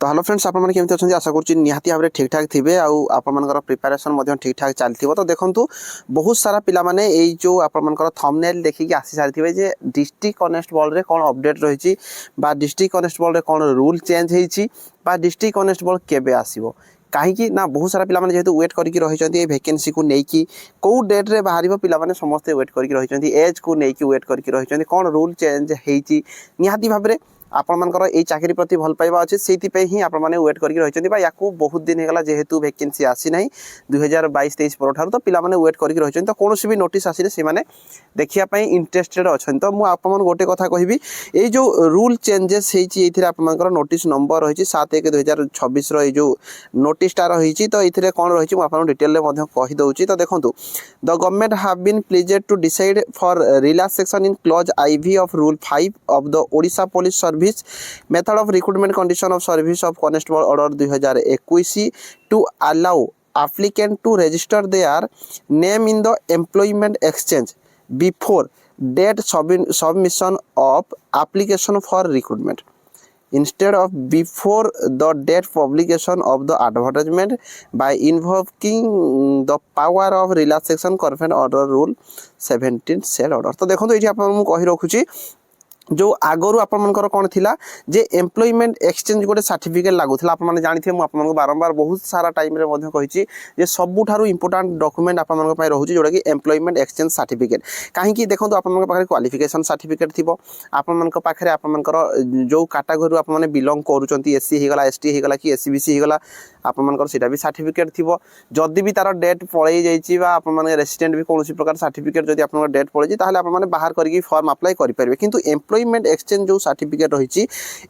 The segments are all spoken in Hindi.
तो हेलो फ्रेंड्स आपण मैंने केमती अच्छा आशा करुँच निहाती भाव में ठीक ठाक थे आपर प्रिपेरेसन ठीक ठाक चलती तो देखूँ बहुत सारा पिला माने ये जो आपर थंबनेल देखिए आसी सारी जे डिस्ट्रिक्ट कनेस्टेबल रे कौन अपडेट रही डिस्ट्रिक्ट कनेस्टेबल रे कौन रूल चेंज होती डिस्ट्रिक्ट कनेस्टेबल केबे आसीबो कहीं ना बहुत सारा पिला जेहेतु वेट करके रही वैकेंसी को लेकिन कौ डेट रे बाहर पिला समस्ते वेट करके रही एज को लेकिन वेट करके रही कौन रूल चेंज होती निहाती भाव में आपमनकर ये चाकरी प्रति भल पाइबा अच्छे से ही आप वेट करके रही या बहुत दिन होगा जेहेतु वैकेंसी आसी ना 2022-23 पर तो पिला वेट करके रही तो कौन भी नोटिस आसिले से देखापी इंटरेस्टेड अच्छा तो मुझे गोटे कथा कहि ये जो रूल चेंजेस होती आपंकर नोटिस नंबर रही 7/1/2026 रो नोटिसटा रही तो ये कौन रही मुझे डिटेल कहीदे तो देखो the government have been pleased to decide for relaxation in clause IV of rule 5 of the Odisha police service method of recruitment condition of service of constable order 2021 to allow applicant to register their name in the employment exchange before date submission of application for recruitment instead of before the date publication of the advertisement by invoking the power of relaxation conference order rule 17 cell order तो देखो ये कही रखुची जो आगरू आपंकर कौन थिला जे एम्प्लॉयमेंट एक्सचेंज गोटे सर्टिफिकेट लागुला आप जानी मुझे बारंबार बहुत सारा टाइम कही सबुठारु इंपोर्टाट डॉक्यूमेंट आप रोचे जोटा कि एम्प्लॉयमेंट एक्सचेंज सर्टिफिकेट कहीं देखो आप क्वालिफिकेशन सर्टिफिकेट थी आपंकर आपंकर जो कैटेगरी आप बिलोंग करुँच SC होगा ST होगा कि SC/BC होगा आपंकर सीटा भी सर्टिफिकेट थी जदि भी तार डेट पलि जाइए रेसिडेंट भी कौन प्रकार सर्टिफिकेट जब आप डेट पलि आप बाहर करके फॉर्म अप्लाई करेंगे किंतु एम्प्लॉयमेंट एक्सचेंज जो सर्टिफिकेट रही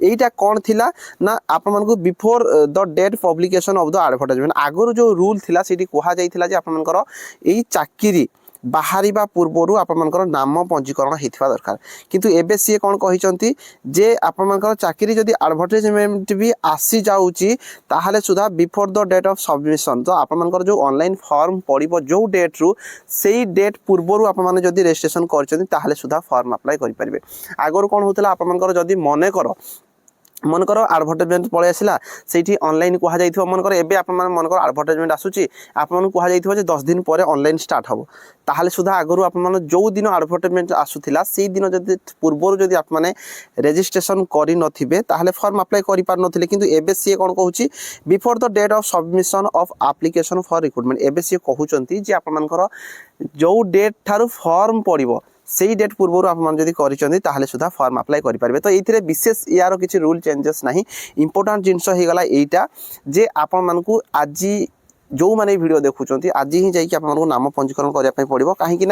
यहीटा कौन थिला ना आपको before the date publication of the advertisement आगुरी जो रूल थिला सीटी कहा जाइथिला जे आपनकर एई चाकरी बाहरिबा पूर्वरु आपनकर नाम पंजीकरण होता दरकार किंतु एबे सी कौन कहिसंती जे आपनकर चाकरी जदि एडवर्टाइजमेंट भी आसी जाउची ताहाले सुधा before the date of submission तो आपनकर जो ऑनलाइन फॉर्म पड़िबो जो डेट रु सेई डेट पूर्वरु आपन जदि रजिस्ट्रेशन करचंती ताहाले सुधा फॉर्म अप्लाई करि परिबे आगर कौन होतला आपनकर जदि मने करो मनकर एडवर्टाइजमेंट पलि आसला से ऑनलाइन कहुई मनकर एवं आप मनकर एडवर्टाइजमेंट आसूची आपको कहुई 10 दिन पर ऑनलाइन स्टार्ट हम ताहले सुधा आगु आप जो दिन एडवर्टाइजमेंट आसूला से दिन जब पूर्वर जब आप रेजिस्ट्रेशन करें ताहले फॉर्म अप्लाई कर पार नथिले किंतु एबे सी कौन कहूँ before the date of submission of application for recruitment एबे सी कहते जे आप जो डेट ठारू फॉर्म पड़ो से डेट पूर्व आपड़ी कर सुधा फॉर्म अप्लाई करेंगे तो ये विशेष यार किसी रूल चेंजेस ना इंपोर्टाट जिनस होगला यहीटा जे आपण आज जो मैंने वीडियो देखुं आज ही जाकि नाम पंजीकरण करने पड़ो कहीं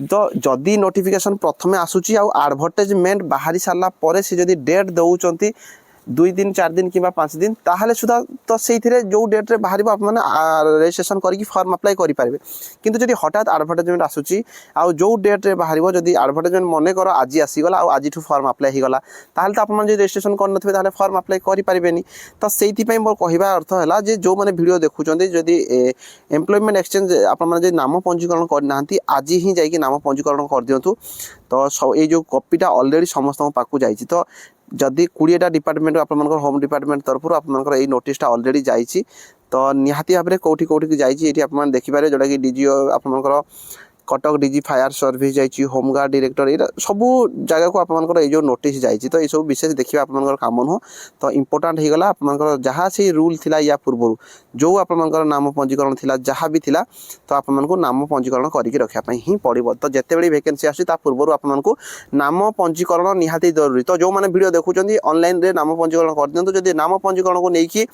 तो जदि नोटिफिकेशन प्रथम आसूची एडवर्टाइजमेंट बाहरी सारा पर से जदि डेट दौरान 2 दिन 4 दिन कि 5 दिन ताहले सुधा तो से जो डेट रे बाहर आप रजिस्ट्रेशन करके फॉर्म अप्लाई करेंगे किंतु जदि हठात एडवर्टाइजमेंट आसूची आ जो डेट रे बाहर जदि एडवर्टाइजमेंट मन कर आज आसीगला आज फॉर्म अप्लाई होगला ताहले तो आप रजिस्ट्रेशन करते फॉर्म अप्लाई करें तो से मोर कहवा अर्थ है जे जो मैंने वीडियो देखुं जदि एम्प्लॉयमेंट एक्सचेंज आप नाम पंजीकरण करना आज ही जाकि नाम पंजीकरण कर दिंतु तो ये जो कॉपीटा ऑलरेडी समस्त पाक जाइए तो जदि 20टा डिपार्टमेंट आप होम डिपार्टमेंट तरफ आप नोटिसटा ऑलरेडी जाइए तो निहाती भाव में कौटी कौटी जाइए आप देखिपारे जोटा कि DG आप कटक DG फायर सर्विस जाइए होमगार्ड डायरेक्टर ये सब जगह को आपंकर ये जो नोटिस जाइए तो ये सब विशेष देखिए आपंकर काम नुह तो इंपोर्टाट होगला आपंकर जहाँ से रूल थिला या पूर्व जो आपंकर नाम पंजीकरण थिला जहाँ भी थिला तो आपको नाम पंजीकरण करके रखापी ही पड़ो तो जिते बड़ी वैकेंसी आसी पूर्व आपको नाम पंजीकरण निहाती जरूरी तो जो मैंने वीडियो देखुं ऑनलाइन रे नाम पंजीकरण कर दिंतु जदि नाम पंजीकरण को लेकिन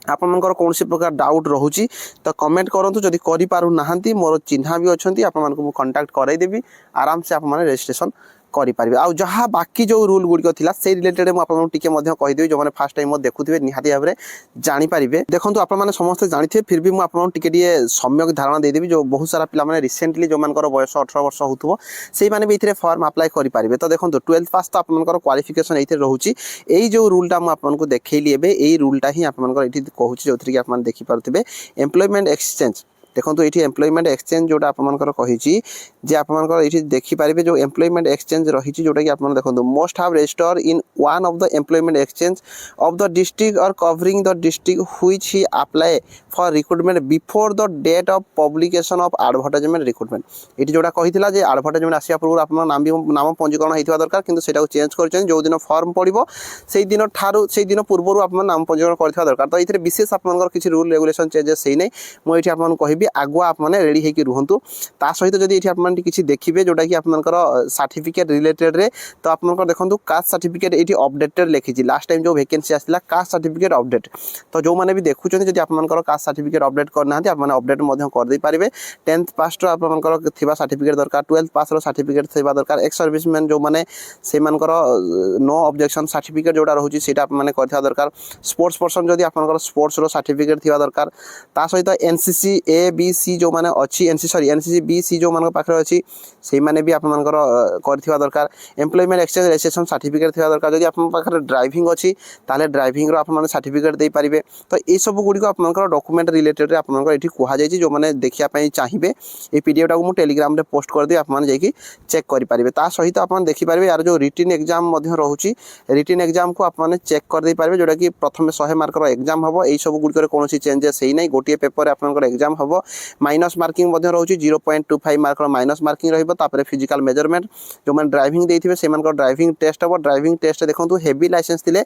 आपनकर कौन प्रकार डाउट रोचे तो कमेंट करूँ जदि करें मोर चिन्हा भी अच्छा आपको कंटाक्ट करदेवी आराम से आप रजिस्ट्रेशन करेंगे आ जहाँ बाकी जो रूल गुड़िक था से रिलेटेड मुझे कहीदेवी जो मैंने फास्ट टाइम देखुए निहाती भाव में जानीपारे देखो आपने समस्त जानी फिर भी मुझे सम्यक धारणा देदेवी जो बहुत सारा पिला रिसेंटली जो मान बयस 18 वर्ष हो से भी फॉर्म अप्लाई करेंगे तो देखो 12th पास तो आपंकर क्वालिफिकेशन ये रोचे यही जो रूलटा मुझे देखली यही रूलटा ही आपंकर कहूँ जो कि आप देखिपे एम्प्लॉयमेंट एक्सचेंज देखो ये एम्प्लॉयमेंट एक्सचेंज जोटा आपंकर कही जे आपंकर ये देखिपारे जो एम्प्लॉयमेंट एक्सचेंज रही जोटा कि आप देखो most have register in one of the employment exchange of the district और covering the district which he apply for recruitment before the date of publication of advertisement recruitment ये जोटा कही जे एडवर्टाइजमेंट आसा पूर्व आप नाम पंजीकरण होता दरकार किंतु सेटा चेंज कर जो दिन फॉर्म पड़ो से दिन ठारू से दिन पूर्व आप नाम पंजीकरण करथिबा दरकार तो ये विशेष आपंकर किसी रूल रेगुलेशन चेंजेस है नहीं मुझे आपको कहबी आगुआ आपने रेडी होकर रुहतु ता सहित जब ये आपने किसी देखिए जोटा कि आपंकर सर्टिफिकेट रिलेटेड रे तो आपंकर देखो कास्ट सर्टिफिकेट ये अपडेटेड लिखी लास्ट टाइम जो वैकेंसी आसला कास्ट सर्टिफिकेट अपडेट तो जो मैंने भी देखुं जब आपंकर कास्ट सर्टिफिकेट अपडेट करना आपने अपडेट करदे पारे 10th पास आपंकर सर्टिफिकेट दरकार 12th पास सर्टिफिकेट थी दरकार एक्स सर्विसमैन जो मैंने से नो ऑब्जेक्शन सर्टिफिकेट जोड़ा रोचे से दरकार स्पोर्ट्स पर्सन जदि आपंकर स्पोर्ट्स सर्टिफिकेट थी दरकार ता सहित एनसीसी ए बी सी जो मैंने अच्छी एनसीसी बी सी जो मान पाखे अच्छी से मैंने भी आपंकर दरकार एम्प्लॉयमेंट एक्सचेंज रजिस्ट्रेशन सर्टिफिकेट थी दरकार जब आप ड्राइविंग अच्छी ताले ड्राइविंग आप सर्टिफिकेट दे पारे तो ये सब गुड़िक आपंकर डॉक्यूमेंट रिलेटेड आपंकर ये कहुई जो मैंने देखापी चाहिए ये पीडीएफ टाक मुझे टेलीग्राम रे पोस्ट करदेवी आपने चेक करेंगे ता सहित आप देखिपारे यार जो रिटन एग्जाम रोचे रिटन एग्जाम को आपने चेक करदे पारे जोटा कि प्रथम 100 मार्कर एग्जाम हम यही सब गुड़िक कौन चेंजेस है ना गोटे पेपर आपंकर एग्जाम हम माइनस मार्किंग रोचे 0.25 मार्कर माइनस मार्किंग रही फिजिकल मेजरमेंट जो मैंने ड्राइविंग देते से ड्राइविंग टेस्ट हम ड्राइविंग टेस्ट देखो हेवी लाइसेंस थे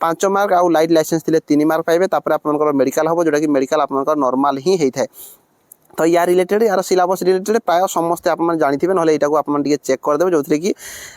5 मार्क आउ लाइट लाइसेंस थे 3 मार्क पाइबे आपंकर मेडिकल हम जोटा कि मेडिकल आपंकर नॉर्मल ही होता है तो या रिलेटेड यार सिलेबस रिलेटेड प्राय समस्ते आप जानी ना यहाँ आप चेक करदे जो कि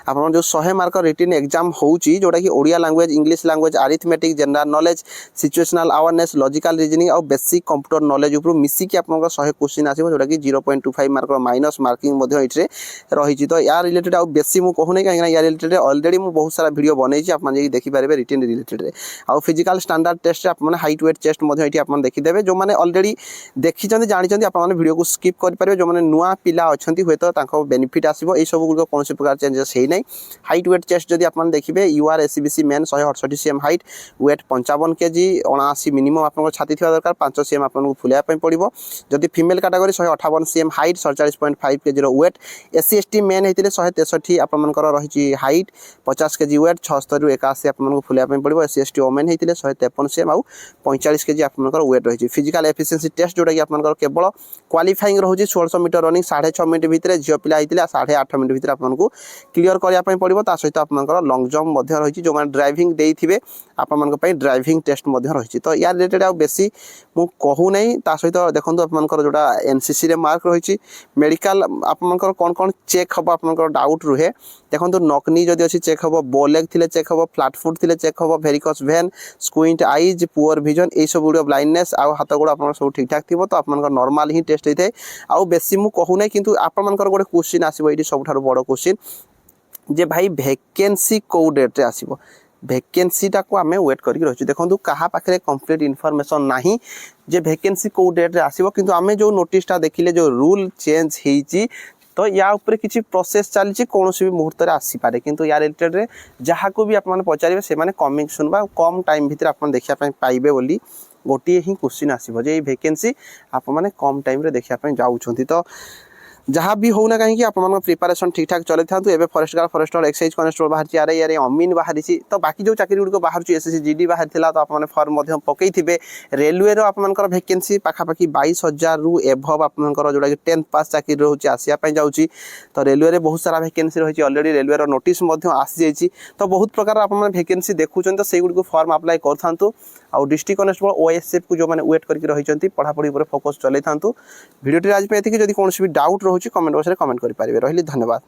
आप जो 100 मार्क रिटन एग्जाम होची जोटा कि Odia language English language arithmetic general knowledge situational awareness logical reasoning और बेसिक कंप्यूटर नॉलेज ऊपर मिसिकी आप 100 क्वेश्चन आसो जोटा कि 0.25 मार्क माइनस मार्किंग ये रही तो या रिलेटेड आउ बेसी मुझे कहूनी कहीं या रिलेटेड अलरेडी मुझे बहुत सारा वीडियो बनई आप देखिपारे रिटन रिलेटेड आउ फिजिकल स्टैंडर्ड टेस्ट आप हाइट वेट टेस्ट ये देखीदे जो मैंने अलरेडी देखी जानी आप वीडियो को स्किप करेंगे जो मैंने नुआ पिला अच्छा हुए तो बेनिफिट आसो ये सब गुड़ कौन प्रकार चेंजेस है ना हाइट वेट टेस्ट जब आप देखिए यूआर एसीबीसी men 168 cm height weight 55 kg 79 minimum आप छाती थी दरकार 5 cm आपको फुलाइवाई पड़ो जदि female category 158 cm height 47.5 kg weight SC ST men होते 163 आपर रही हाइट 50 kg वेट 76 ରୁ 81 आपको फुलाइवाई पड़ो एससी एसटी ओमेन होते 153 cm आउ 45 kg आपर वेट रही फिजिकल एफिशिएंसी टेस्ट जोटा कि आप केवल क्वालिफाइंग रोचे 1600 मीटर रनिंग 6.5 मिनट भितर झील पिला होते 8.5 मिनट भितर आपको क्लीयर करने पड़ो ता सहित आपंकर लंग जंप रही जो मैंने ड्राइविंग देते आपंप ड्राइविंग टेस्ट रही तो या रिलेटेड आ बेसी मुझे कहूना ता सहित देखो आपंकर जोटा एनसीसी रे मार्क रही मेडिकल आपंकर कौन कौन चेक हम आपंकर डाउट रुहे देखो नकनी जदि अच्छी चेक हम बोलेग थे चेक हम फ्लाट फुट थे चेक हम भेरिकस भेन स्क्विंट आईज पुअर विजन ये सब गुड़ ब्लाइंडनेस आ हाथ गोड़ आप सब ठीक ठाक थी तो आप नॉर्मल ही टेस्ट होता है आउ बेसी मुझे कहूना किंतु आपंकर गोटे क्वेश्चन आसो ये सब बड़ क्वेश्चन जे भाई वैकेंसी कौ डेट रे आसीबो वैकेंसीटा को आम वेट करके रही देखो क्या पाखे कंप्लीट इनफॉरमेशन नहीं जे वैकेंसी कौ डेट रे आसीबो किंतु आम जो नोटिसटा देखिले जो रूल चेंज होती तो या ऊपर किसी प्रोसेस चली कौन भी मुहूर्त आसीपे किंतु या रिलेटेड जहाँ को भी आपने पचारे से कमिंग सुन कम टाइम भितर आप देखा पाइबे बोली गोटे ही क्वेश्चन आसो जे वैकेंसी आप कम टाइम देखापी जाऊँच तो जहाँ भी होना कहीं आप प्रिपारेसन ठीक ठाक चलते था एवं forest guard forester excise constable बाहर आर यार अमीन बाहरी तो बाकी जो चाकरी गुड़ बाहर एसएससी जीडी बाहर तो आपने फर्म पकई थे रेलवे आपर वैकेंसी पाखापाखि 22,000 रु एभव आपंकर जोटा कि 10th पास चाकरी रोचे आसापी जाऊँगी तो रेलवे बहुत सारा वैकेंसी रही अलरेडी रेलवे नोटिस आसी जाइए तो बहुत प्रकार आप वैकेंसी देखुं तो से गुड़ फर्म अप्लाई करूँ आउ डिस्ट्रिक्ट कनेस्टेबल ओएसएफ को जो मैंने वेट करके रही पढ़ापढ़ी पर फोकस चलाई था भिडियोटी आज पे जब कौन भी डाउट रोचे कमेंट बॉक्स में कमेंट करें रही धन्यवाद।